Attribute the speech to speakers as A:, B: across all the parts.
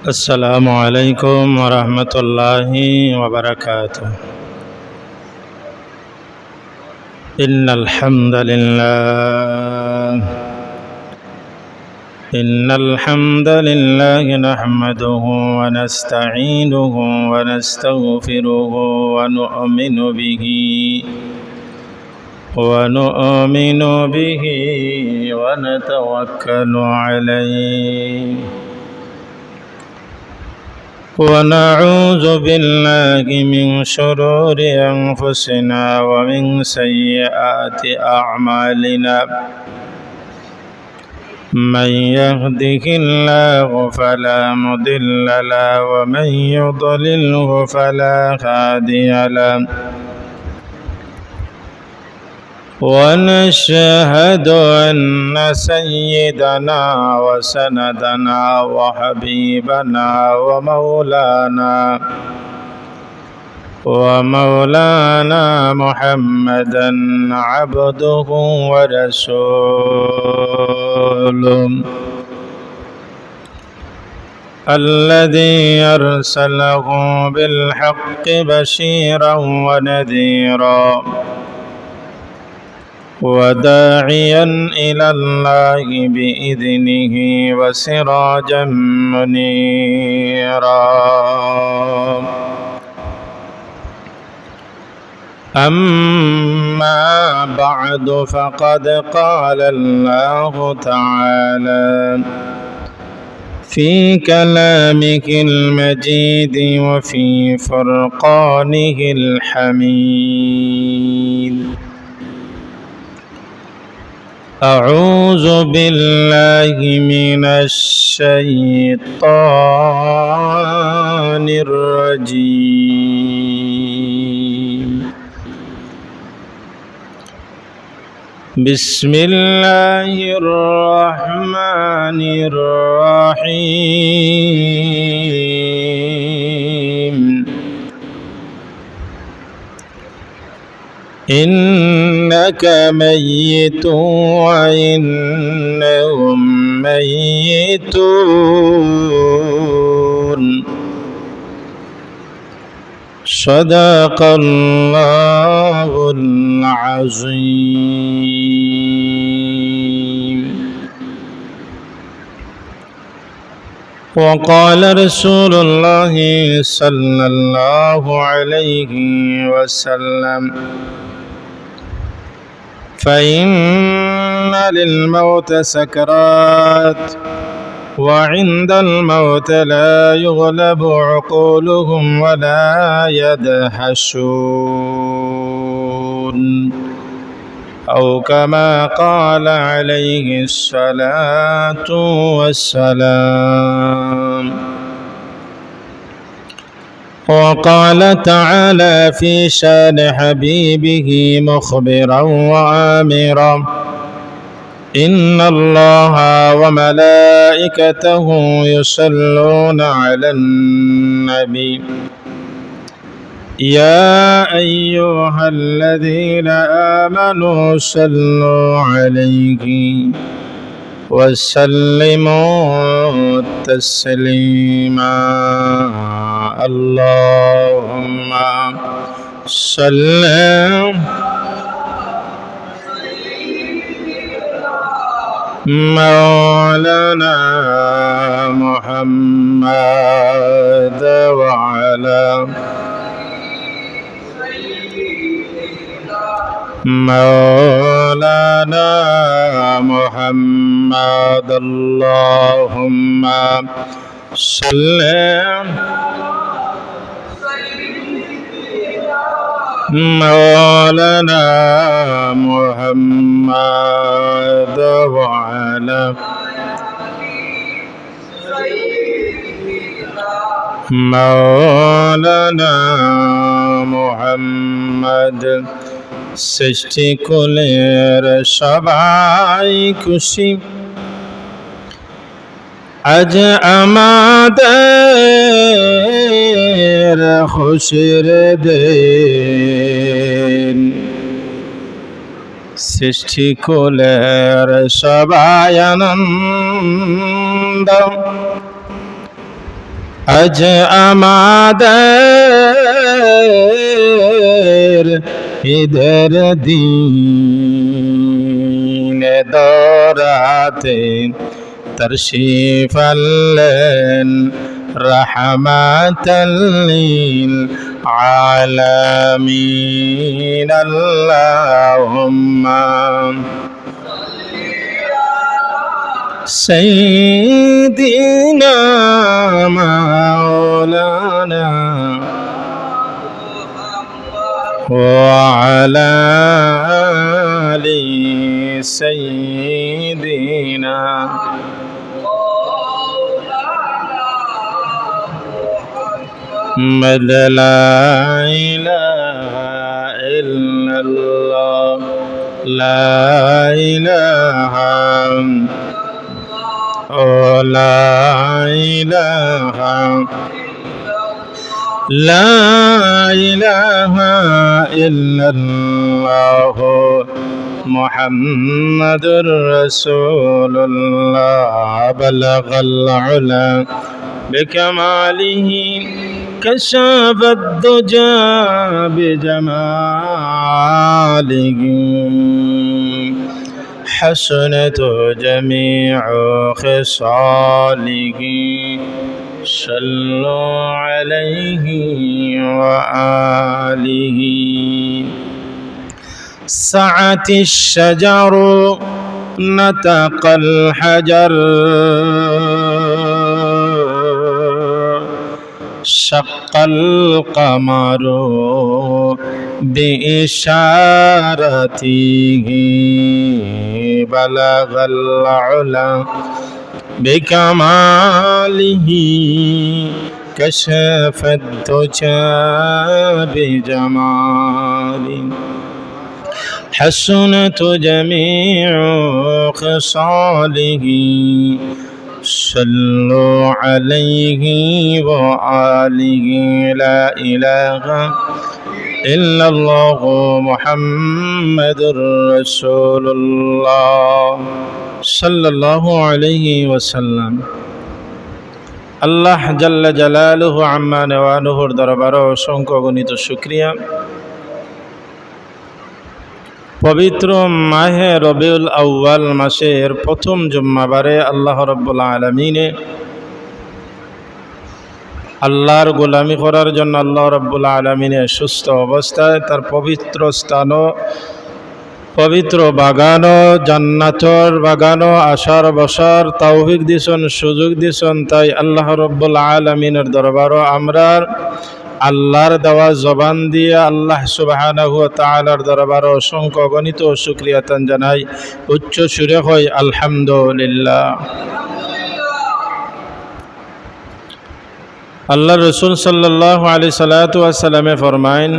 A: السلام عليكم ورحمة الله وبركاته. إن الحمد لله نحمده ونستعينه ونستغفره ونؤمن به ونتوكل عليه ونعوذ بالله من شرور أنفسنا ومن سيئات أعمالنا. من يهده الله فلا مضل له ومن يضلله فلا هادي له. ونشهد أن سيدنا وسندنا وحبيبنا ومولانا محمدا عبده ورسوله الذي أرسله بالحق بشيرا ونذيرا وداعيا إلى الله بإذنه وسراجا منيرا. أما بعد فقد قال الله تعالى في كلامه المجيد وفي فرقانه الحميد: أعوذ بالله من الشيطان الرجيم. بسم الله الرحمن الرحيم. إنك ميت وإنهم ميتون. صدق الله العظيم. وقال رسول الله صلى الله عليه وسلم: فإن للموت سكرات وعند الموت لا يغلب عقولهم ولا يدهشون، أو كما قال عليه الصلاة والسلام. وقال تعالى في شان حبيبه مخبرا وآمرا: إن الله وملائكته يصلون على النبي يا أيها الذين آمنوا صلوا عليه وسلموا تسليما. اللهم صل مولانا محمد وعلى مولانا محمد. اللهم صل مولانا محمد وعلى مولانا محمد। সৃষ্টি কুলের সবাই খুশি, আজ আমাদের খুশির দিন। সৃষ্টি কুলের সবাই আনন্দ, আজ আমাদের ঈদের দিন দরাতে তশরিফ আনলেন রহমাতাল লিল আলামিন। আল্লাহুম্মা সাইয়্যিদিনা মাওলানা ওয়া আলা আলি সাইয়্যিদিনা محمد لا إله إلا الله لا إله لا إله لا إله إلا الله محمد رسول الله بلغ العلا بكماله كشف الدجى بجماله حسنت جميع خصاله صلوا عليه وآله سعت الشجر نطق الحجر شق القمر بإشارته بلغ العلا بكماله كشف الدجى بجماله حسنت جميع خصاله صلوا عليه وآله لا إله إلا الله محمد رسول الله صلى الله عليه وسلم। আল্লাহ জাল্লা জালালুহু আম্মা নওয়ানুহুর দরবারে অসংখ্য গণিত শুকরিয়া। পবিত্র মাহে রবিউল আউয়াল মাসের প্রথম জুম্মাবারে আল্লাহ রাব্বুল আলামিনে আল্লাহর গোলামি করার জন্য আল্লাহ রাব্বুল আলামিনে সুস্থ অবস্থায় তার পবিত্র স্থান, পবিত্র বাগানো, জান্নাতর বাগানো আসার বসার তৌফিক দিছেন, সুযোগ দিছেন। তাই আল্লাহ রাব্বুল আলামিনের দরবারে আমরা আল্লাহর দেওয়া জবান দিয়ে আল্লাহ সুবহানাহু ওয়া তাআলার দরবারে অসংখ্য গণিত শুকরিয়াতান জানাই, উচ্চ সুরে হয় আলহামদুলিল্লাহ। আল্লাহ রসুল সাল্লাল্লাহু আলাইহি সাল্লাতু ওয়া সাল্লামে ফরমাইন,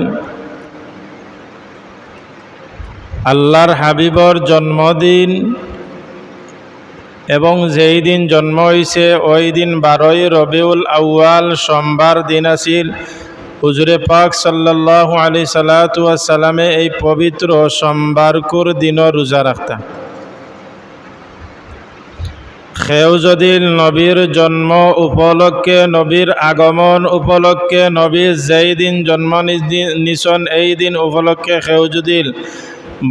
A: আল্লাহর হাবিবর জন্মদিন এবং যেই দিন জন্ম হয়েছে ওই দিন 12ই রবিউল আউয়াল সোমবার দিন আছিল। হুজুরে পাক সাল্লাল্লাহু আলাইহি সাল্লাতু ওয়া সাল্লামে এই পবিত্র সোমবারকুর দিনও রোজা রাখতা। সেও যদি নবীর জন্ম উপলক্ষে, নবীর আগমন উপলক্ষে, নবীর যেই দিন জন্ম নিছন এই দিন উপলক্ষে সেও যদি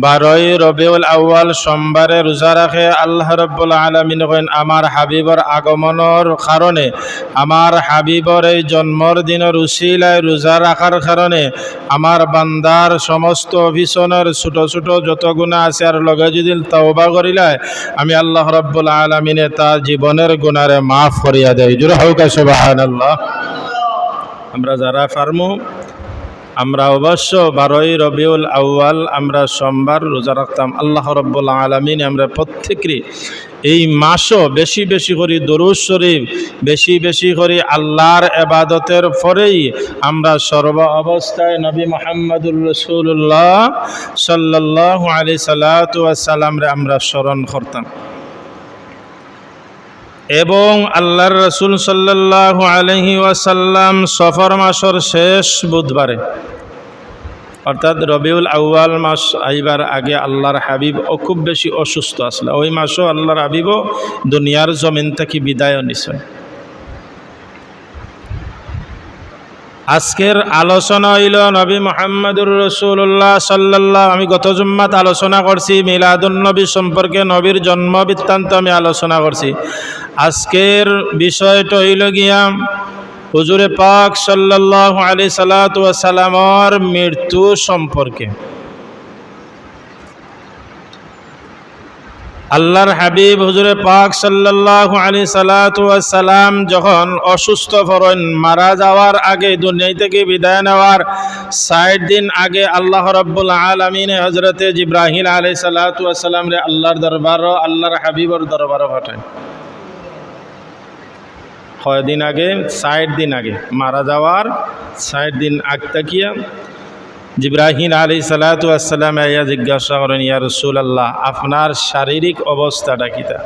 A: 12ই রবিউল আউয়াল সোমবারে রোজা রাখে, আল্লাহ রাব্বুল আলামিন কইন আমার হাবিবর আগমনের কারণে, আমার হাবিবর এই জন্মর দিনের উসিলায় রোজা রাখার কারণে আমার বান্দার সমস্ত অভিশনের ছোট ছোট যত গুনাহ আছে আর লগে যদি তওবা করিলায় আমি আল্লাহ রাব্বুল আলামিনে তার জীবনের গুনারে মাফ করিয়া দেয়। জোরে হোক সুবহানাল্লাহ। আমরা যারা ফারমু আমরা অবশ্য 12ই রবিউল আউয়াল আমরা সোমবার রোজা রাখতাম। আল্লাহ রাব্বুল আলামিন আমরা প্রত্যেকেরই এই মাসও বেশি বেশি করে দরুদ শরীফ, বেশি বেশি করে আল্লাহর ইবাদতের পরেই আমরা সর্ব অবস্থায় নবী মুহাম্মদুর রাসূলুল্লাহ সাল্লাল্লাহু আলাইহি সাল্লাতু ওয়া সাল্লামরে আমরা স্মরণ করতাম। এবং আল্লাহর রাসূল সাল্লাল্লাহু আলাইহি ওয়াসাল্লাম সফর মাসের শেষ বুধবারে অর্থাৎ রবিউল আউয়াল মাস আইবার আগে আল্লাহর হাবিব খুব বেশি অসুস্থ আসলে ওই মাসও আল্লাহর হাবিবও দুনিয়ার জমিন থেকে বিদায় নিছে। আজকের আলোচনা হইল নবী মুহাম্মদুর রাসূলুল্লাহ সাল্লাল্লাহু। আমি গত জুম্মাত আলোচনা করছি মিলাদুন নবী সম্পর্কে, নবীর জন্ম বৃত্তান্ত আমি আলোচনা করছি। আজকের বিষয়টা হইল গিয়া হুজুরে পাক সাল্লাল্লাহু আলাইহি সাল্লাতু ওয়াস সালামের মৃত্যু সম্পর্কে। আল্লাহর হাবিব হুজুরে পাক সাল্লাল্লাহু আলাইহি সাল্লাতু ওয়াস সালাম যখন অসুস্থ পড়েন, মারা যাওয়ার আগে, দুনিয়া থেকে বিদায় নেওয়ার ৬০ দিন আগে আল্লাহ রাব্বুল আলামিন হযরতে জিবরাইল আলাইহিস সালাতু ওয়াস সালাম রে আল্লাহর দরবারে, আল্লাহর হাবিবের দরবারে পাঠান। কয়দিন আগে? ৬০ দিন আগে, মারা যাওয়ার ৬০ দিন আগ তাকিয়া জিবরাইল আলাইহিস সালাতু ওয়াস সালাম আইয়া জিজ্ঞাসা করেন, ইয়া রাসূলুল্লাহ, আপনার শারীরিক অবস্থাটা কিতা?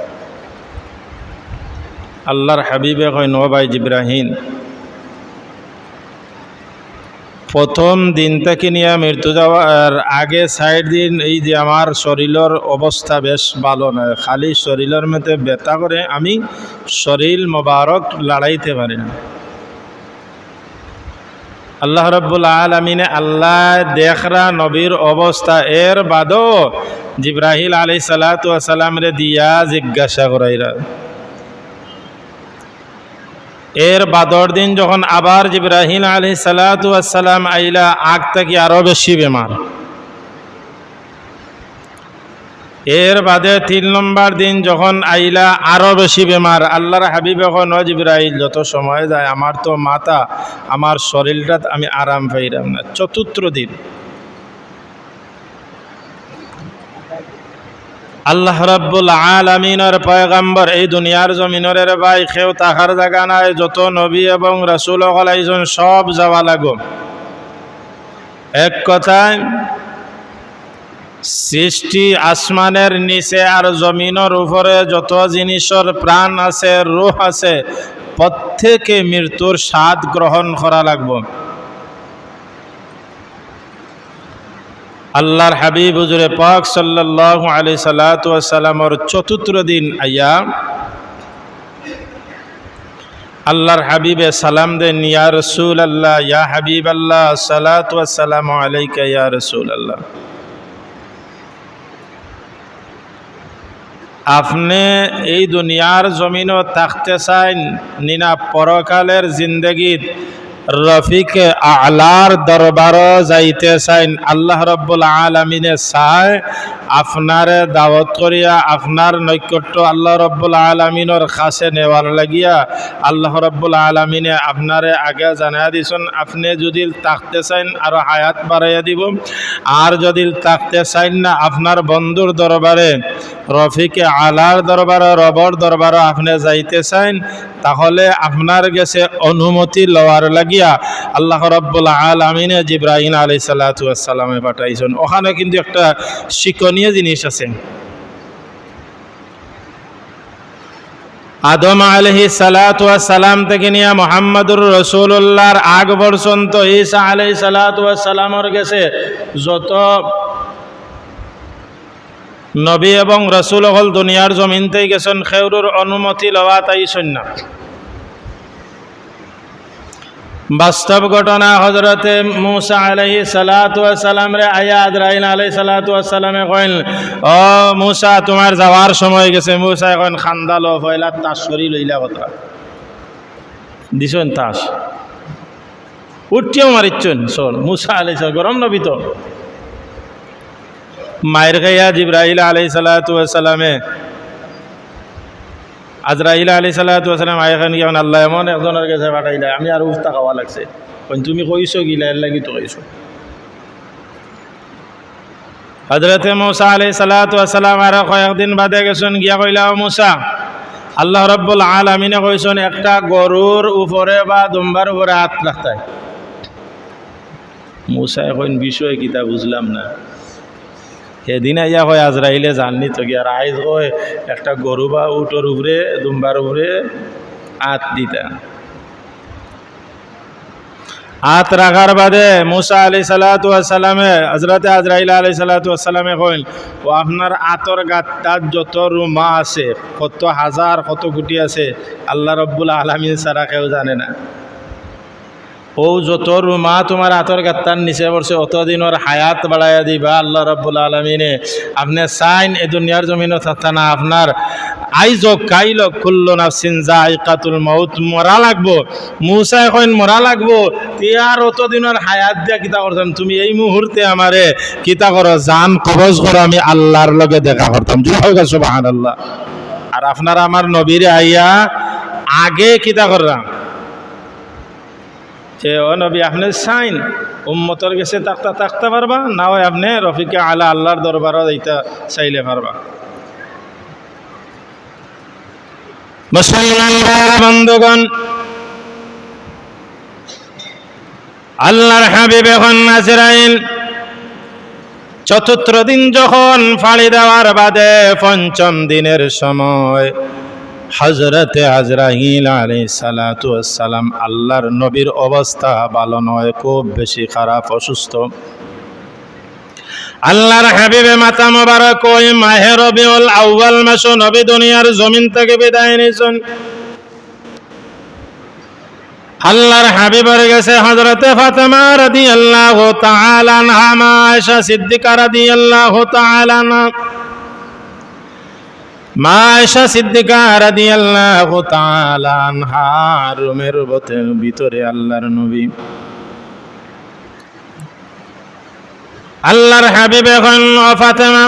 A: আল্লাহর হাবিবে কয়, নো ভাই জিবরাইল, প্রথম দিন থেকে নিয়ে মৃত্যু যাওয়ার আগে ৬০ দিন এই যে আমার শরীরের অবস্থা বেশ ভালো নয়, খালি শরীরের মধ্যে ব্যথা করে, আমি শরীর মোবারক লড়াইতে পারি না। আল্লাহ রাব্বুল আলামিনে আল্লাহ দেখরা নবীর অবস্থা, এর বাদও জিবরাইল আলাইহিস সালাতু ওয়াস সালাম রে দিয়া জিজ্ঞাসা করাইরা। এর বাদর দিন যখন আবার জিবরাইল আলাইহিস সালাতু ওয়াস সালাম আইলা, আগ থেকে আরো বেশি বেমার। এর বাদে ৩ নম্বর দিন যখন আইলা, আরো বেশি বেমার। আল্লাহর হাবিব এখন, জিবরাইল, যত সময় যায় আমার তো মাথা, আমার শরীরটা আমি আরাম পাইলাম না। ৪র্থ দিন আল্লাহ রাব্বুল আলামিনের পয়গম্বর এই দুনিয়ার জমিনের ভাই কেউ তাহার জায়গা নাই, যত নবী এবং রাসূল আলাইহিন সব যাওয়া লাগো। এক কথায় সৃষ্টি আসমানের নিচে আর জমিনের উপরে যত জিনিসের প্রাণ আছে, রূহ আছে, প্রত্যেকে মৃত্যুর স্বাদ গ্রহণ করা লাগবে। আল্লাহর হাবিব হুজুরে পাক সাল্লাল্লাহু আলাইহি সাল্লাতু ওয়াস সালামের ৪র্থ দিন আইয়া আল্লাহর হাবিবে সালাম দেন, ইয়া রাসূলুল্লাহ, ইয়া হাবিবাল্লাহ, সালাতু ওয়াস সালামু আলাইকা ইয়া রাসূলুল্লাহ। আপনি এই দুনিয়ার জমিনও থাকতে চান নিনা পরকালের জিন্দগিত রফিকে আলার দরবারও যাইতে চান? আল্লাহ রাব্বুল আলামিনে চায় আপনারে দাওয়াত করিয়া আপনার নৈকট্য আল্লাহ রাব্বুল আলামিনের কাছে নেওয়ার লাগিয়া আল্লাহ রাব্বুল আলামিনে আপনারে আগে জানাইয়া দিছেন, আপনি যদি থাকতে চান আরো হায়াত বাড়াইয়া দিব, আর যদি থাকতে চান না আপনার বন্ধুর দরবারে, রফিকে আলার দরবারে, রবর দরবারে আপনি যাইতে চান, তাহলে আপনার কাছে অনুমতি লওয়ার লাগিয়া আল্লাহ রাব্বুল আলামিনে জিবরাইল আলাইহিস সালাতু ওয়াস সালামে পাঠাইছেন। ওখানে কিন্তু একটা শিক্ষণীয় জিনিস আছে। আদম আলাইহিস সালাতু ওয়াস সালাম থেকে নিয়ে মুহাম্মদুর রাসূলুল্লাহর আগ পর্যন্ত ঈসা আলাইহিস সালাতু ওয়াস সালামের কাছে যত নবী এবং রাসূল হল দুনিয়ার জমিন থেকে গেছেন, খেউরুর অনুমতি লওয়া তাইছেন না। বাস্তব ঘটনা, হযরতে মূসা আলাইহিস সালাতু ওয়াস সালাম রে আয়া আজরাইল আলাইহিস সালাতু ওয়াস সালামে কইল, ও মূসা, তোমার যাওয়ার সময় গেছে। মূসা এখন খান্দালো, পয়লা তাস করি লইলা কথা দিছেন, তাস উঠিও মারিচ্ছেন। শোন, মূসা আলাইহিস গরম নবী তো মায়ের খাইয়া জিবরাইল আলাইহিস সালাতু ওয়াস সালামে আজরাইল আলাইহিস সালাতু ওয়াস সালাম আইখান গিয়া আল্লাহ এমন একজনের কাছে পাঠাইলা, আমি আর উফতা খাওয়া লাগছে। তুমি কইছো গিলা, এর লাগি তো কইছো। হযরতে মূসা আলাইহিস সালাতু ওয়াস সালাম আর কয়েকদিন বাদে গেছেন, গিয়া কইলা, ও মূসা, আল্লাহ রাব্বুল আলামিনে কইছেন একটা গরুর উপরে বা দুম্বার উপরে হাত রাখতে। মূসা এখন বিষয় কিতা বুঝলাম না। সেদিন আইয়া হয় আজরাইলে জাননি তো গিয়া, আইজ হয় একটা গরু বা উটোর উপরে দুম্বার উপরে হাত দিতা। হাত রাখার বাদে মূসা আলাইহিস সালাতু ওয়াস সালামে হযরতে আজরাইল আলাইহিস সালাতু ওয়াস সালামে কইল, ও আপনার আতর গাত্তার যত রুমা আছে, কত হাজার কত কোটি আছে, আল্লাহ রাব্বুল আলামিন ছাড়া কেউ জানে না। ও যত রুমা তোমার হাতর গাত্তার নিচে পড়ছে অতদিন ওর হায়াত বাড়াইয়া দিবা আল্লাহ রাব্বুল আলামিনে। আপনি চাইন এ দুনিয়ার জমিনও থাকতা না, আপনার আইজ কাইল কুল্লু নাফসিন যায়িকাতুল মাউত, মরা লাগবো। মুসা এখন মরা লাগবো, তিয়ার অতদিনের হায়াত দিয়া কিতা করতাম? তুমি এই মুহূর্তে আমারে কিতা করো, জান কবজ করো, আমি আল্লাহর লগে দেখা করতাম। সুবহানাল্লাহ। আর আপনারা আমার নবীরে আইয়া আগে কিতা করলাম যে ও নবী আপনি চাইন উম্মতর গেছে থাকতে পারবা, না হয় আপনি রফিকে আলা আল্লাহর দরবারও যাইতা চাইলে পারবা। মুসলমান বন্ধুগণ, আল্লাহর হাবিব এখন আজরাইল চতুর্থ দিন যখন ফাড়ি দেওয়ার বাদে পঞ্চম দিনের সময় হযরতে আজরাইল আলাইহিস সালাতু ওয়াস সালাম, আল্লাহর নবীর অবস্থা ভালো নয়, খুব বেশি খারাপ, অসুস্থ। আল্লাহর হাবিবে মাথা মোবারক ওই মাহে রবিউল আউয়াল মাসে নবী দুনিয়ার জমিন থেকে বিদায় নিয়েছেন। আল্লাহর হাবিবের গেছে হযরতে ফাতেমা রাদিয়াল্লাহু তাআলা আনহা, মা আয়েশা সিদ্দিকা রাদিয়াল্লাহু তাআলা আনহা, মা আয়েশা সিদ্দিকা রাদিয়াল্লাহু তাআলা আনহা রুমের ভিতরে আল্লাহর নবী, আল্লাহর হাবিব এখন ফাতেমা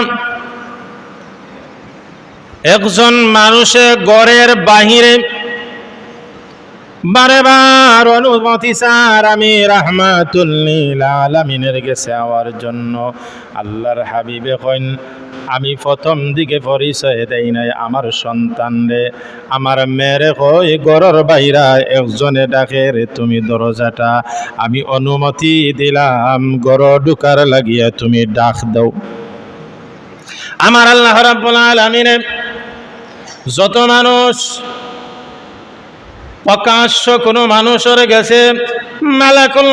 A: একজন মানুষে ঘরের বাহিরে বারে বার অনুমতি স্যার আমি রাহমাতুল লিল আলামিনের গেছে আওয়ার জন্য। আল্লাহর হাবিব এখন আমি প্রথম দিকে পরিচয় দেই নাই আমার সন্তান রে, আমার মেয়েরে কই ঘরের বাইরা একজনে ডাকে রে, তুমি দরজাটা আমি অনুমতি দিলাম ঘর ঢুকার লাগিয়া তুমি ডাক দাও। আমার আল্লাহ রাব্বুল আলামিনে যত মানুষ প্রকাশ্য কোনো মানুষের গেছে মালাকুল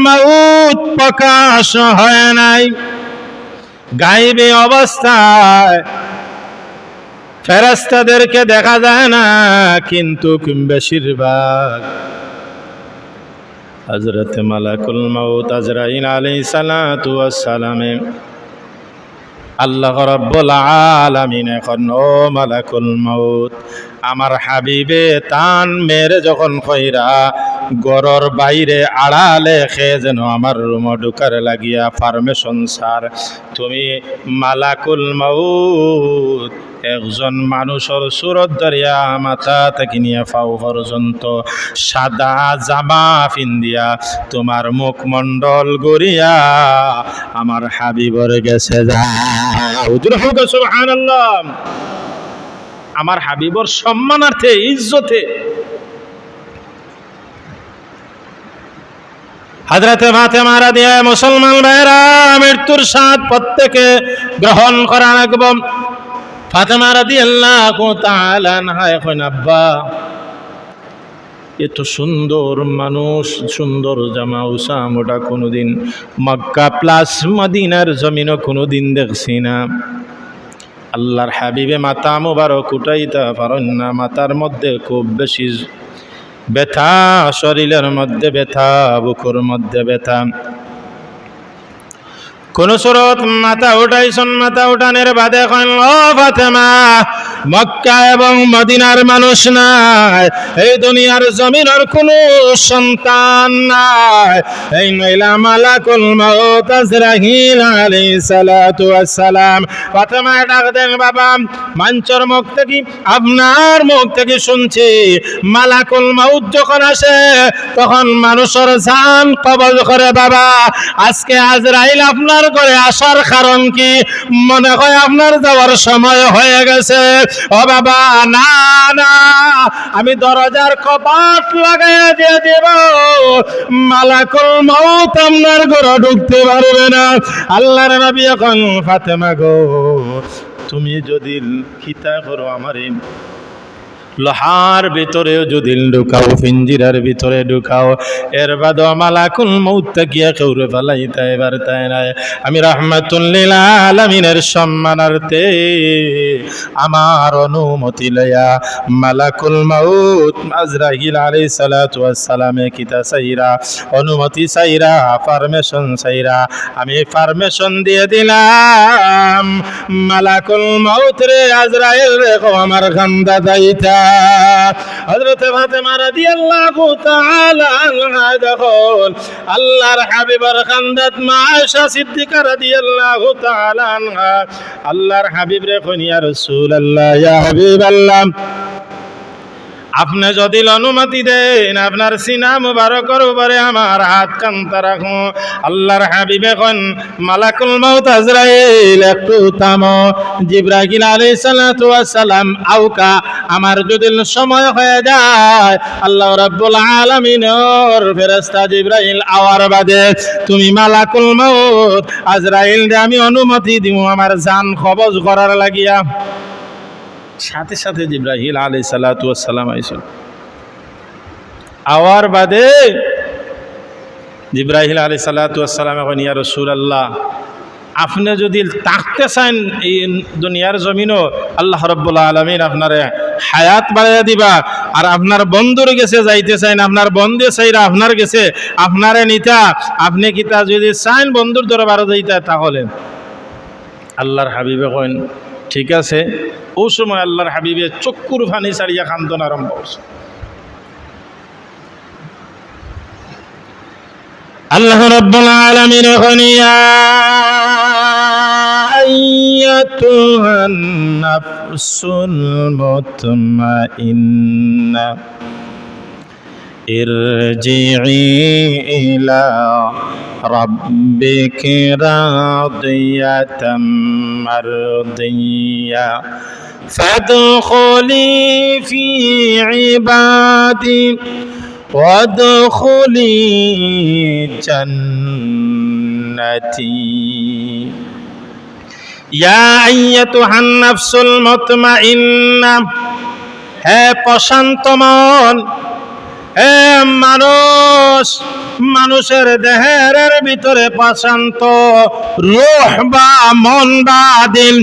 A: মাউত প্রকাশ হয় নাই, গায়েবী অবস্থায় ফেরেশতাদেরকে দেখা যায় না, কিন্তু বেশিরভাগ হযরত মালাকুল মাউত আজরাইল আলাইহিস সালাতু ওয়াস সালামে আল্লাহ রাব্বুল আলামিন এখন ও মালাকুল মাউত আমার হাবিবে তান মেরে যখন কইরা গরর বাইরে আড়ালে খেয়ে যেন আমার রুম ঢুকার লাগিয়া পারমিশন স্যার, তুমি মালাকুল মাউত একজন মানুষের সুরত ধরিয়া মাথা থেকে নিয়ে পাও পর্যন্ত সাদা জামা পিন্দিয়া তোমার মুখমণ্ডল গড়িয়া আমার হাবিবর গেছে সুবহানাল্লাহ। আমার হাবিবর সম্মানার্থে ইজ্জতে হযরতে ফাতেমা রাদিয়াল্লাহু মুসলমান ভাইরা মৃত্যুর স্বাদ প্রত্যেকে গ্রহণ করা লাগবে। ফাতেমা রাদিয়াল্লাহু তাআলা আনহা এখন আব্বা এত সুন্দর মানুষ, সুন্দর জামা উসাম ওটা কোনোদিন মক্কা প্লাস মদিনার জমিনও কোনোদিন দেখছি না। আল্লাহর হাবিবে মাথা মুবারক উঠাইতে পারেন না, মাথার মধ্যে খুব বেশি ব্যথা, শরীরের মধ্যে ব্যথা, বুকুর মধ্যে ব্যথা। কোন সুরত মাথা উঠাইছেন, মাথা উঠানের বাদে কইল ও ফাতেমা মক্কা এবং মদিনার মানুষ নাই, এই দুনিয়ার জমিনের কোনো সন্তান নাই, এই মহিলা মালাকুল মাউত আজরাইল আলাইহিস সালাতু ওয়াস সালাম। ফাতেমা ডাক দেন বাবা মঞ্চর মুখ থেকে আপনার মুখ থেকে শুনছি মালাকুল মাউত যখন আসে তখন মানুষের জান কবজ করে। বাবা আজকে আজরাইল আপনার করে আসার কারণ কি? মনে হয় আপনার যাওয়ার সময় হয়ে গেছে। ও বাবা না না, আমি দরজার কপাট লাগাইয়া দিয়ে দেব, মালাকুল মাউত আপনার ঘরে ঢুকতে পারবে না। আল্লাহর নবী এখন ফাতেমা গো তুমি যদি খিতা করো আমারে লোহার ভিতরেও যদি ঢুকাও, পিঞ্জিরার ভিতরে ঢুকাও, এর বাদও মালাকুল মউত তাকিয়া কেউরে ফেলাইতে এবার তাই নাই। আমি রাহমাতুল লিল আলামিনের সম্মানার্থে আমার অনুমতি লইয়া মালাকুল মউত আজরাইল আলাইহিস সালাতু ওয়াস সালামে কিতা চাইরা, অনুমতি চাইরা, পারমিশন চাইরা, আমি পারমিশন দিয়ে দিলাম মালাকুল মউত রে, আজরাইল রে আমার খান্দা দাইতা। হযরত ফাতেমা রাদিয়াল্লাহু তাআলা আনহা যখন আল্লাহর হাবিবের খান্দাত মা আয়েশা সিদ্দিকা রাদিয়াল্লাহু তাআলা আনহা আল্লাহর হাবিব রে কইন, ইয়া রাসূলুল্লাহ, ইয়া হাবিবাল্লাহ, আপনি যদি অনুমতি দেন আপনার সিনা মুবারকের উপরে আমার হাত কান্তা রাখুন। আল্লাহর হাবিবে কোন, মালাকুল মউত আজরাইল একটু থামো। জিবরাইল আলাইহিস সালাতু ওয়াস সালাম আউকা, আমার যদি সময় হয়ে যায় আল্লাহ রাব্বুল আলামিনের ফেরেশতা জিবরাইল আওয়ার বাদে তুমি মালাকুল মউত আজরাইল রে আমি অনুমতি দিব আমার জান কবজ করার লাগিয়া। সাথে সাথে জিবরাইল আলাইহিস সালাতু ওয়াস সালাম আইসল। আওয়ার বাদে জিবরাইল আলাইহিস সালাতু ওয়াস সালাম কইন, ইয়া রাসূলুল্লাহ, আপনি যদি থাকতে চান এই দুনিয়ার জমিনও, আল্লাহ রাব্বুল আলামিন আপনারে হায়াত বাড়াইয়া দিবা। আর আপনার বন্ধুর গেছে যাইতে চাইন, আপনার বন্ধু চাইরা আপনার গেছে আপনারে নিতা, আপনি কিতা যদি চাইন বন্ধুর দরবারে যাইতা তাহলে। আল্লাহর হাবিবে কইন, ঠিক আছে। ও সময় আল্লাহর হাবিবে চক্ষুর ফানি ছাড়িয়া কান্দন আরম্ভ করছে। আল্লাহ রাব্বুল আলামিন কইন, ইয়া আইয়াতুহান নাফসুল মুতমাইন্না ইরজিই ইলা রাব্বিকি রাদিয়াতাম মারদিয়া ফাদখুলি ফি ইবাদি ওয়াদখুলি জান্নাতি। ইয়া আইয়াতুহান নাফসুল মুতমাইন্না, হে প্রশান্ত মন, হে মানুষ, মানুষের দেহের ভিতরে প্রশান্ত রূহ বা মন বা দিল,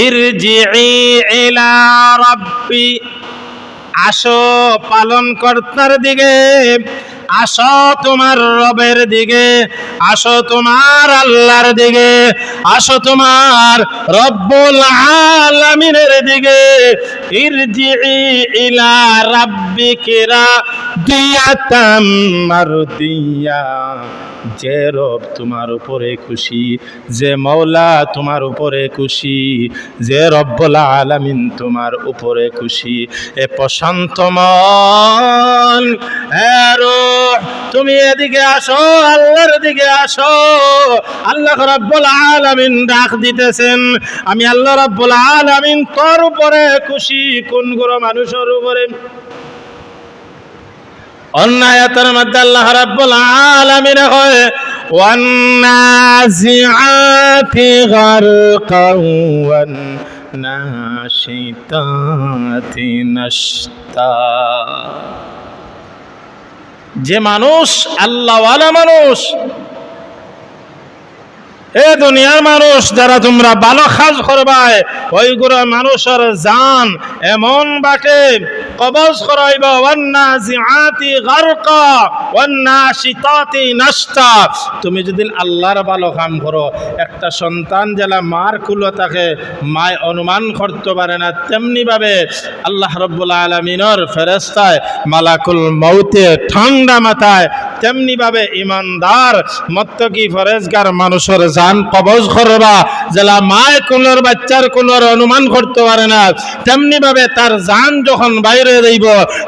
A: ইরজিই ইলা রাব্বি, আসো পালন কর্তার দিকে, আসো তোমার রবের দিকে, আসো তোমার আল্লাহর দিকে, আসো তোমার রব্বুল আলামিনের দিকে। ইরজিই ইলা রাব্বিকি রাদিয়াতাম মারদিয়া, যে রব তোমার উপরে খুশি, যে মওলা তোমার উপরে খুশি, যে রব্বুল আলামিন তোমার উপরে খুশি, এ প্রশান্ত মন, হে রূহ, তুমি এদিকে আসো, আল্লাহর দিকে আসো। আল্লাহ রাব্বুল আলামিন ডাক দিতেছেন, আমি আল্লাহ রাব্বুল আলামিন তোর উপরে খুশি। কোন গুলো মানুষের উপরে? অন্য আয়াতের মধ্যে আল্লাহ রাব্বুল আলামিন হয়, ওয়ান্নাজিআতি গারকান ওয়ান্নাশিতাতি নাশতা। যে মানুষ আল্লাহওয়ালা মানুষ, এ দুনিয়ার মানুষ যারা তোমরা ভালো কাজ করবাই, ওইগুলো মানুষের জান এমন বাটে কবজ করাইব। ওয়ান্নাজিআতি গারকা ওয়ান্নাশিতাতি নাশতা। তুমি যদি আল্লাহর ভালো কাম করো, একটা সন্তান যারা মার কুলো তাকে মায় অনুমান করতে পারে না, তেমনি ভাবে আল্লাহ রাব্বুল আলামিনের ফেরেশতায় মালাকুল মউতে ঠান্ডা মাথায়, তেমনি ভাবে ইমানদার মুত্তাকি ফরেজগার মানুষের জান কবজ করবা, যারা মায় কুলোর বাচ্চার কুলোর অনুমান করতে পারে না, তেমনি ভাবে তার জান যখন বাইরে যাইব,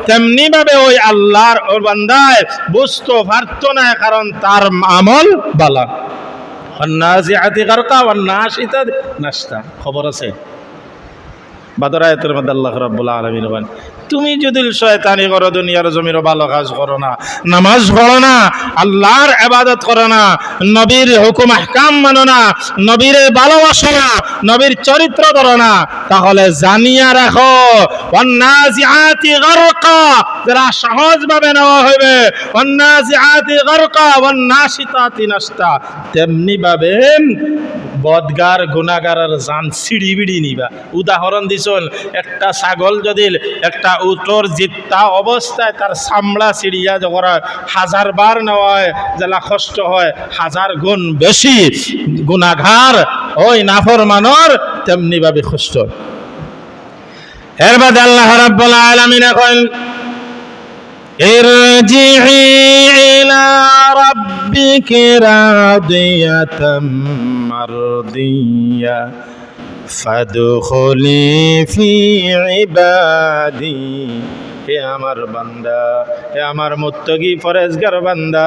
A: তেমনি ভাবে ওই আল্লাহর বান্দায় বুঝতে পারত না, কারণ তার আমল বালা। ওয়ান্নাজিআতি গারকা ওয়ান্নাশিতাতি নাশতা। খবর আছে বাদর আয়াতের মধ্যে আল্লাহ রাব্বুল আলামিন বলেন, তুমি যদি শয়তানি করো, দুনিয়ার জমিরও ভালো কাজ করো না, নামাজ পড়ো না, আল্লাহর ইবাদত করো না, নবীর হুকুম আহকাম মানো না, নবীর ভালোবাসো না, নবীর চরিত্র ধরো না, তাহলে জানিয়া রাখো ওয়ান্নাজিআতি গারকা, যারা সহজভাবে নেওয়া হবে, ওয়ান্নাজিআতি গারকা ওয়ান্নাশিতাতি নাশতা, তেমনি ভাবে বদগার গুনাহগারের জান সিঁড়ি বিড়ি নিবা। উদাহরণ দিছন, একটা ছাগল যদি একটা উটর জিত্তা অবস্থায় তার চামড়া ছিড়িয়া যখন 1000 বার নেওয়া হয়, যেলা কষ্ট হয় 1000 গুণ বেশি গুনাহগার ওই নাফরমানর তেমনি ভাবে কষ্ট। এর বাদে আল্লাহ রাব্বুল আলামিন এখন ইরজিই ইলা রাব্বিকি রাদিয়াতাম মারদিয়া ফাদখুলি ফি ইবাদি। হে আমার বান্দা, হে আমার মুত্তাকি পরেজগার বান্দা,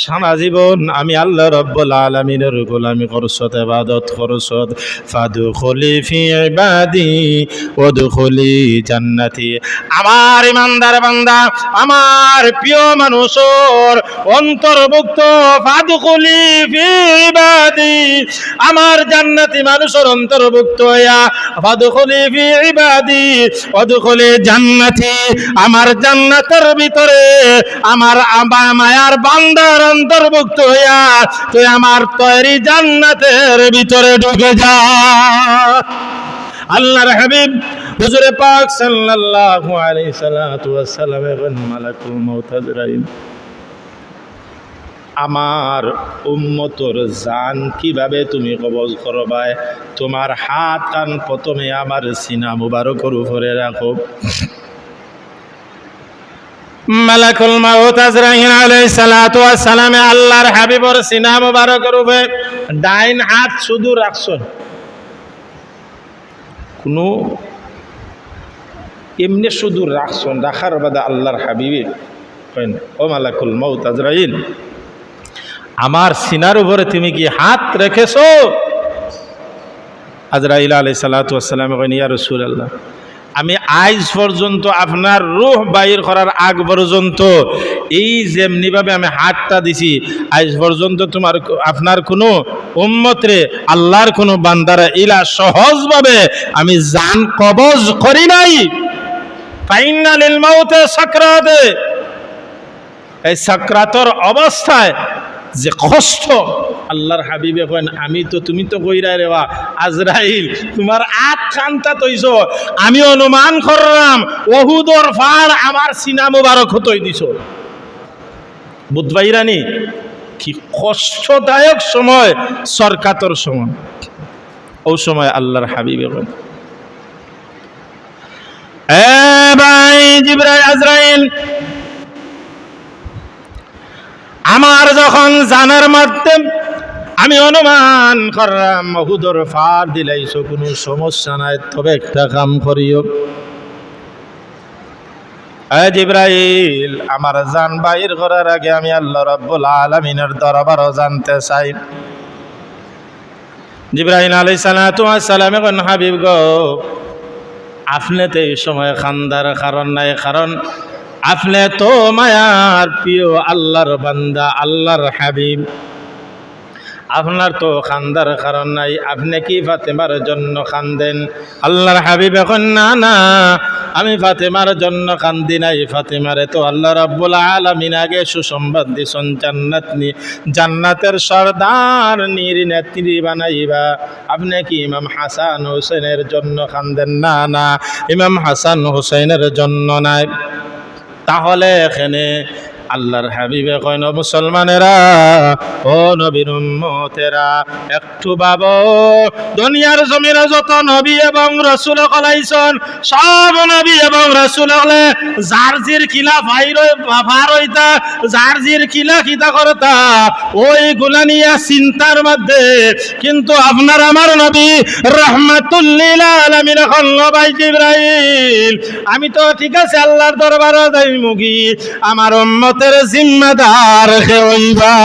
A: সারা জীবন আমি আল্লাহ রাব্বুল আলামিনের গোলামি করছত, ইবাদত করছত, ফাদখুলি ফি ইবাদি ওয়াদখুলি জান্নাতি। আমার ইমানদার বান্দা, আমার প্রিয় মানুষের অন্তর্ভুক্ত, ফাদখুলি ফি ইবাদি, আমার জান্নাতি মানুষের অন্তর্ভুক্ত হইয়া, ফাদখুলি ফি ইবাদি ওয়াদখুলি জান্নাতি, আমার জান্নাতের ভিতরে আমার মায়ার বান্দার অন্তর্ভুক্ত হইয়া তুই আমার তৈরি জান্নাতের ভিতরে ঢুকে যা। আল্লাহর হাবিব হুজুরে পাক সাল্লাল্লাহু আলাইহি সাল্লাতু ওয়াস সালাম এখন মালাকুল মউত আজরাইল আমার উম্মতর জান কিভাবে তুমি কবজ করবায়, তোমার হাত কান প্রথমে আমার সিনা মুবারকের উপরে রাখো। মালাকুল মউত আজরাইল আলাইহিস সালাতু ওয়াস সালাম আল্লাহর হাবিবর সিনা মুবারকের উপরে ডাইন হাত শুধু রাখছেন, কোনো এমনি শুধু রাখছেন, রাখার বাদে আল্লাহর হাবিবের ও মালাকুল মউত আজরাইল আমার সিনার উপরে তুমি কি হাত রেখেছো? আজরাইল আলাইহিস সালাতু ওয়াস সালাম কইন, ইয়া রাসূলুল্লাহ, আমি আজ পর্যন্ত আপনার রূহ বাইর করার আগ পর্যন্ত এই যেমনিভাবে আমি হাতটা দিছি, আজ পর্যন্ত তোমার আপনার কোনো উম্মতরে আল্লাহর কোনো বান্দারা ইলা সহজভাবে আমি জান কবজ করি নাই। ফাইন্না লিল মাউতে সাকরাত, এই সাকরাতর অবস্থায় যে কষ্ট, আল্লাহর হাবিবে কইন আমি তো, তুমি তো কইরা রেওয়া আজরাইল তোমার আট খান্তা তৈছ, আমি অনুমান করলাম ওহুদর ফার আমার সিনা মুবারক হতই দিছ। বুধবাইরানি কি কষ্টদায়ক সময়, সরকাতর সময়, ও সময় আল্লাহর হাবিবে কইন এ ভাই জিবরাইল আজরাইল, আমার যখন জানার মাধ্যম আমি অনুমান করলাম মহুদর ফার দিলাইছো, কোনো সমস্যা নাই, তবে একটা কাম করিও। জিবরাইল, আমার জান বাইর করার আগে আমি আল্লাহ রাব্বুল আলামিনের দরবারও জানতে চাই। জিবরাইল আলাইহিস সালাতু ওয়াস সালাম কোন হাবিব গো, আপনি তো এই সময় খান্দার কারণ নাই, কারণ আপনি তো মায়ার প্রিয় আল্লাহর বান্দা, আল্লাহর হাবিব, আপনার তো খান্দার কারণ নাই, আপনি কি ফাতেমার জন্য খান্দেন? আল্লাহর হাবিব এখন না না, আমি ফাতেমার জন্য কান্দি নাই, ফাতেমারে তো আল্লাহ রাব্বুল আলামিন আগে সুসংবাদ দিছেন জান্নাতের সরদার নির নেত্রী বানাইবা। আপনি কি ইমাম হাসান হোসেনের জন্য কান্দেন? না না, ইমাম হাসান হোসেনের জন্য নাই। তাহলে এখানে আল্লাহর হাবিবে কইন, মুসলমানেরা, ও নবীর উম্মতেরা, একটু ভাবো, দুনিয়ার জমিনে যত নবী এবং রাসূল কলাইছেন, সব নবী এবং রাসূল হলে জারজির কিলা ভার হইতা, জারজির কিলা কিতা করতা, ওইগুলা নিয়ে চিন্তার মধ্যে। কিন্তু আপনার আমার নবী রাহমাতুল লিল আলামিন এখন ভাই জিবরাইল, আমি তো ঠিক আছে আল্লাহর দরবারে যাই মুগি, আমার উম্মত জিম্মেদার হইবা।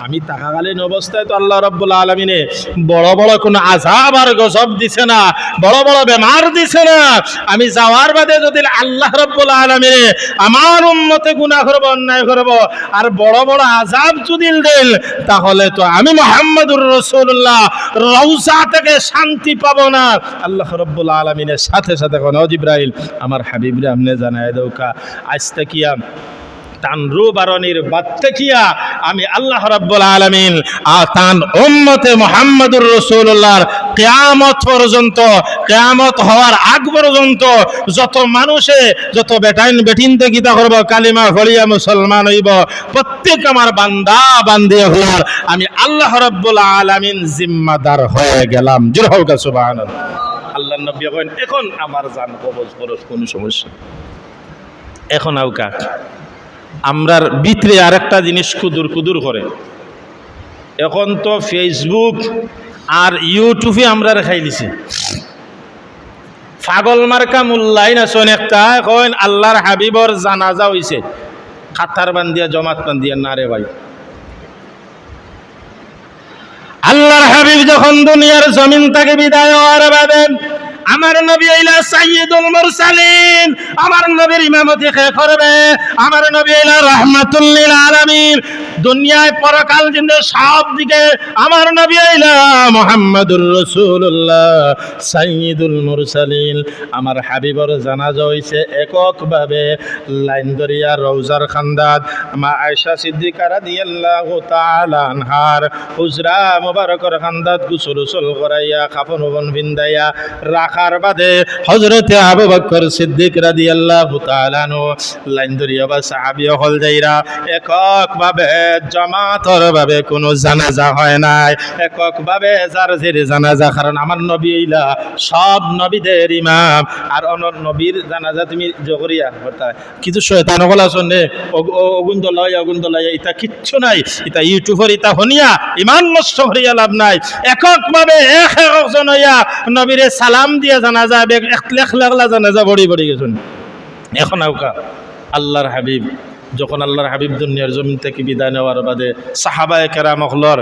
A: আমি থাকাকালীন অবস্থায় তো আল্লাহ রাব্বুল আলামিনে বড় বড় কোনো আযাব আর গজব দিছে না, বড় বড় বেমার দিছে না। আমি যাওয়ার বাদে যদি আল্লাহ রাব্বুল আলামিনে আমার উম্মতে গুনাহ করব, অন্যায় করব আর বড় বড় আযাব যদি দেন, তাহলে তো আমি মুহাম্মদুর রাসূলুল্লাহ রওজা থেকে শান্তি পাবো না। আল্লাহ রাব্বুল আলামিনের সাথে সাথে কোন জিবরাইল আমার হাবিবরে আমনে জানায় দৌকা আজ তাকিয়া তান রুবারনির বাত্তাকিয়া আমি আল্লাহ রাব্বুল আলামিন তান উম্মতে মুহাম্মদুর রাসূলুল্লাহর কিয়ামত পর্যন্ত, কিয়ামত হওয়ার আগ পর্যন্ত যত মানুষে যত বেটিন গীতা করব, কালিমা পড়িয়া মুসলমান হইব, প্রত্যেক আমার বান্দা বান্দি হওয়ার আমি আল্লাহ রাব্বুল আলামিন জিম্মাদার হয়ে গেলাম। জোরে হোক সুবহানাল্লাহ। আল্লাহর নবী কইন এখন আমার জান কবজ খরচ কোনো সমস্যা এখন আউকা। আমরার ভিতরে আরেকটা জিনিস কুদুর করে, এখন তো ফেসবুক আর ইউটিউবে আমরা খাই দিছি। পাগল মার্কা মুল্লাইন আছেন একটা, এখন আল্লাহর হাবিবর জানাজা হইছে, খাতার বান্দিয়া জমাত বান্দিয়া না রে ভাই। আল্লাহর হাবিব যখন দুনিয়ার জমিন থেকে বিদায় হওয়ার বাদে আমার নবী আইলা সাইয়্যিদুল মুরসালিন, আমার নবীর ইমামতি কে করবে? আমার নবী আইলা রাহমাতুল লিল আলামিন, দুনিয়ায় পরকাল জিন্দে সব দিকে আমার নবী আইলা মুহাম্মাদুর রাসূলুল্লাহ সাইয়্যিদুল মুরসালিন। আমার হাবিবর জানাজা হইছে এককভাবে লাইন দরিয়া রওজার খান্দাত মা আয়েশা সিদ্দিকা রাদিয়াল্লাহু তাআলা আনহার হুজরা মুবারকর খান্দাত গোসল করাইয়া কাফন ভিন্দাইয়া রাখার বাদে হযরতে আবু বকর সিদ্দিক রাদিয়াল্লাহু তাআলা আনহু লাইন দরিয়া বা সাহাবী হল যাইরা এককভাবে জামাতর ভাবে কোনো জানাজা হয় নাই, এককভাবে যার যে জানাজা। কারণ আমার নবী ইলা সব নবীদের ইমাম, আর অন্য নবীর জানাজা তুমি জগরিয়া করতা কিছু শয়তান হল আসনে অগুন দলাইয়া এটা কিচ্ছু নাই। এটা ইউটিউবের এটা হনিয়া ইমান নষ্ট করিয়া লাভ নাই। এককভাবে একজন হইয়া নবীরে সালাম দিয়া জানাজা এক লাখ জানাজা বড়ি গেছেন। এখন আউকা আল্লাহর হাবিব যখন আল্লাহর হাবিব দুনিয়ার জমিন থেকে বিদায় নেওয়ার বাদে সাহাবায়ে কেরাম হলর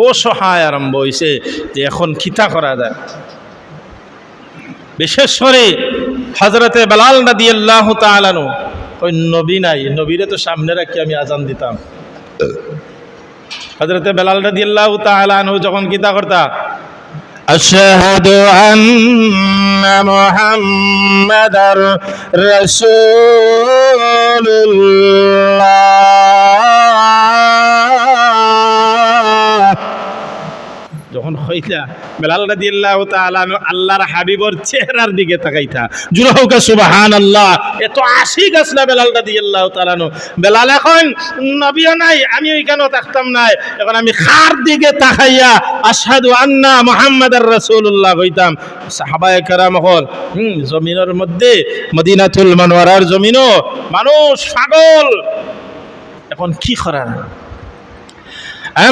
A: অসহায় আরম্ভ হয়েছে যে এখন খিতা করা যায়। বিশেষ করে হযরতে বেলাল রাদিয়াল্লাহু তাআলা আনহু, ওই নবী নাই, নবীরে তো সামনে রাখি আমি আজান দিতাম। হযরতে বেলাল রাদিয়াল্লাহু তাআলা আনহু যখন খিতা করতা আশহাদু আন্না মুহাম্মাদার রাসূলুল্লাহ যখন হইতা বেলাল রাদিয়াল্লাহু তাআলা আল্লাহর হাবিবর চেহারার দিকে তাকাইতা। জুরে হোক সুবহানাল্লাহ। এত আশিক আসলা বেলাল রাদিয়াল্লাহু তাআলা। বেলাল এখন নবীও নাই, আমি ওইখানেও থাকতাম নাই, এখন আমি খার দিকে তাকাইয়া আশহাদু আন্না মুহাম্মাদার রাসূলুল্লাহ হইতাম। সাহাবায়ে কেরাম হল জমিনের মধ্যে মদিনাতুল মুনাওয়ারার জমিনও মানুষ পাগল। এখন কি করার?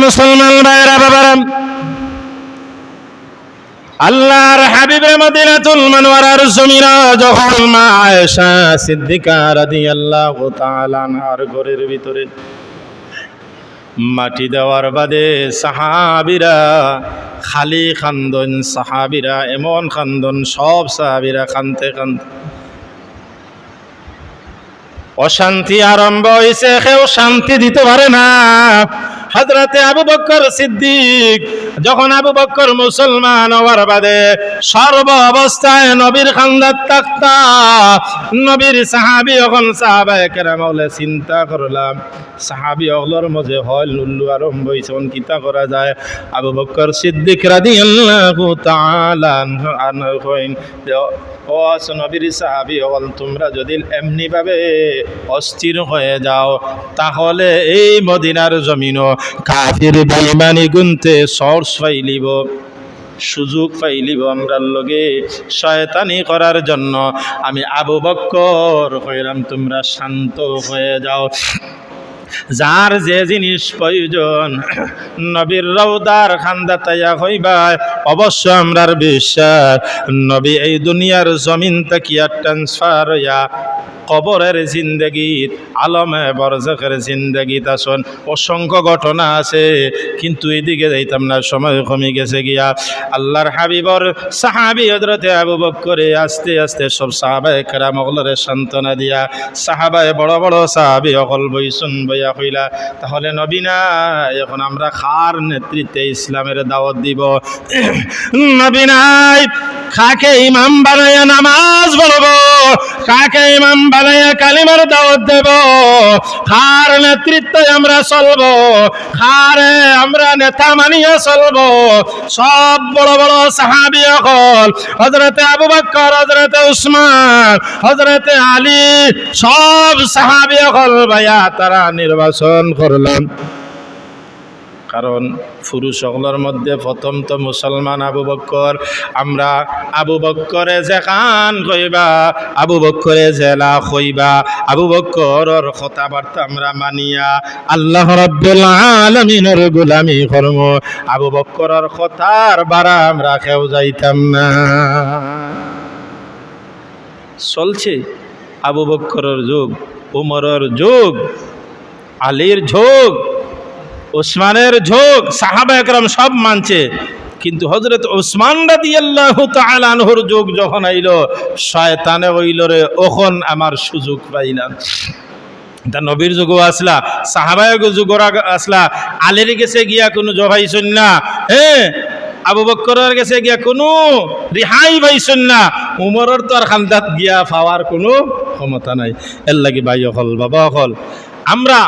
A: মুসলমান ভাইরা বাবারা, আল্লাহর হাবিবে মদিনাতুল মুনাওয়ারার জমিনে যখন মা আয়েশা সিদ্দিকা রাদিয়াল্লাহু তাআলা আনহার ঘরের ভিতরে মাটি দেওয়ার বাদে সাহাবীরা খালি খান্দন, সাহাবীরা এমন খান্দন, সব সাহাবীরা কানতে অশান্তি আরম্ভ হয়েছে, কেউ শান্তি দিতে পারে না। হযরতে আবু বকর সিদ্দিক যখন আবু বকর মুসলমান হওয়ার বাদে সর্ব অবস্থায় নবীর খান্দাত তাকতা, নবীর সাহাবী এখন সাহাবায়ে কেরাম হলে চিন্তা করলাম সাহাবী হলর মধ্যে হয় লুল্লু আরম্ভ হয়েছে, কিতা করা যায়? আবু বকর সিদ্দিক রাদিয়াল্লাহু তাআলা আনহু কইন ও নবীর সাহাবী হল, তোমরা যদি এমনি ভাবে অস্থির হয়ে যাও তাহলে এই মদিনার জমিনও কাফির বেঈমানি গুনতে সোর্স পাইলিব, সুযোগ পাইলিব আমরার লগে শয়তানি করার জন্য। আমি আবু বকর কইলাম তোমরা শান্ত হয়ে যাও, যার যে জিনিস প্রয়োজন নবীর রওদার খান্দাতাইয়া হইবা। অবশ্য আমরার বিশ্বাস নবী এই দুনিয়ার জমিন তাকিয়া ট্রান্সফার হইয়া কবরের জিন্দগিত আলমে বরজাখের জিন্দগিত আসন অসংখ্য ঘটনা আছে, কিন্তু এদিকে যাইতাম না, সময় কমে গেছে গিয়া। আল্লাহর হাবিবর সাহাবী হযরতে আবু বকরে আস্তে আস্তে সব সাহাবায়ে কেরাম ওগুলোরে সান্ত্বনা দিয়া, সাহাবায়ে বড় বড় সাহাবী অকল বইসুন বইয়া কইলা, তাহলে নবী না এখন আমরা খার নেতৃত্বে ইসলামের দাওয়াত দিব? নবী নাই, কাকে ইমাম বানায়া নামাজ পড়বো, কাকে ইমাম বানায়া কালিমার দাওয়াত দেব, কার নেতৃত্বে আমরা চলবো, কারে আমরা নেতা মানিয়া চলবো? সব বড় বড় সাহাবী হল, হযরতে আবু বকর, হযরতে উসমান, হযরতে আলী, সব সাহাবী হল ভাইয়া তারা নির্বাচন করলাম। কারণ পুরুষ সকলের মধ্যে প্রথম তো মুসলমান আবু বকর। আমরা আবু বকরে যে কান কইবা, আবু বকরে জেলা কইবা, আবু বকরের কথাবার্তা আমরা মানিয়া আল্লাহ রাব্বুল আলামিনের গোলামি করব। আবু বকরের কথার বারা আমরা কেউ যাইতাম না। চলছে আবু বকরের যুগ, উমরের যুগ, আলীর যুগ, উসমানের যুগ, সাহাবা একরাম সব মানছে, কিন্তু হযরত উসমান রাদিয়াল্লাহু তাআলা আনহুর যুগ যখন আইল, শয়তানে হইল রে ওখন আমার সুযোগ পাইলাম। তা নবীর যুগও আসলা, সাহাবায়ের যুগও আসলা, আলীর গেছে গিয়া কোনো জবাইছেন না, হ্যাঁ, আবু বকরের গেছে গিয়া কোনো রিহাই পাইছেন না, উমরের তো আর খান্দাত গিয়া পাওয়ার কোনো ক্ষমতা নাই। এর লাগি ভাই হল, বাবা হল, আমরা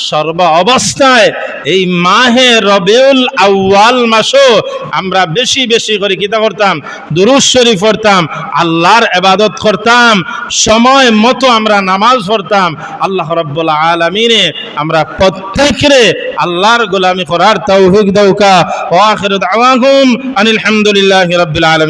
A: সর্ব অবস্থায় এই মাহে রবিউল আউয়াল মাসও আমরা বেশি বেশি করে কিতা করতাম? দুরূদ শরীফ পড়তাম, আল্লাহর ইবাদত করতাম, সময় মতো আমরা নামাজ পড়তাম। আল্লাহ রাব্বুল আলামিনে আমরা প্রত্যেকরে আল্লাহর গোলামি করার তৌফিক দাও। ওয়া আখিরু দাওয়াহুম আনিল হামদুলিল্লাহি রাব্বিল আলামিন।